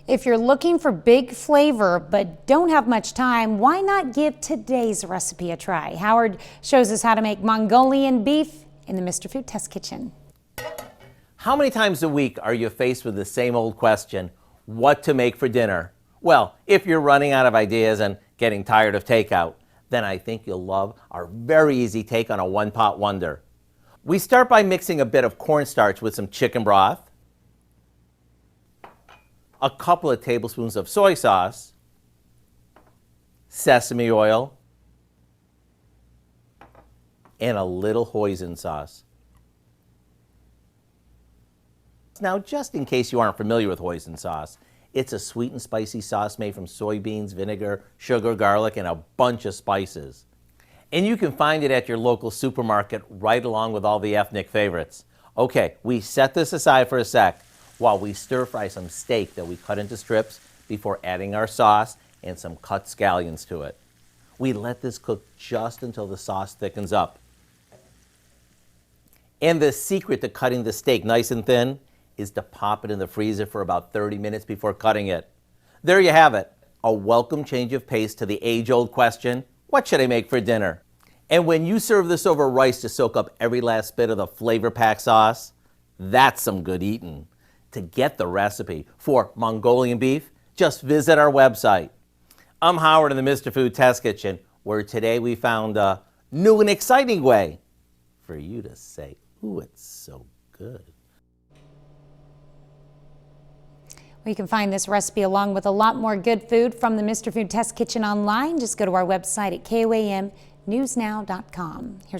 If you're looking for big flavor but don't have much time, why not give today's recipe a try? Howard shows us how to make Mongolian beef in the Mr. Food Test Kitchen. How many times a week are you faced with the same old question, what to make for dinner? Well, if you're running out of ideas and getting tired of takeout, then I think you'll love our very easy take on a one-pot wonder. We start by mixing a bit of cornstarch with some chicken broth, a couple of tablespoons of soy sauce, sesame oil, and a little hoisin sauce. Now, just in case you aren't familiar with hoisin sauce, it's a sweet and spicy sauce made from soybeans, vinegar, sugar, garlic, and a bunch of spices. And you can find it at your local supermarket right along with all the ethnic favorites. Okay, we set this aside for a sec while we stir fry some steak that we cut into strips before adding our sauce and some cut scallions to it. We let this cook just until the sauce thickens up. And the secret to cutting the steak nice and thin is to pop it in the freezer for about 30 minutes before cutting it. There you have it, a welcome change of pace to the age-old question, what should I make for dinner? And when you serve this over rice to soak up every last bit of the flavor-packed sauce, that's some good eating. To get the recipe for Mongolian beef, just visit our website. I'm Howard in the Mr. Food Test Kitchen, where today we found a new and exciting way for you to say, ooh, it's so good. Well, you can find this recipe along with a lot more good food from the Mr. Food Test Kitchen online. Just go to our website at KOAMnewsnow.com. Here's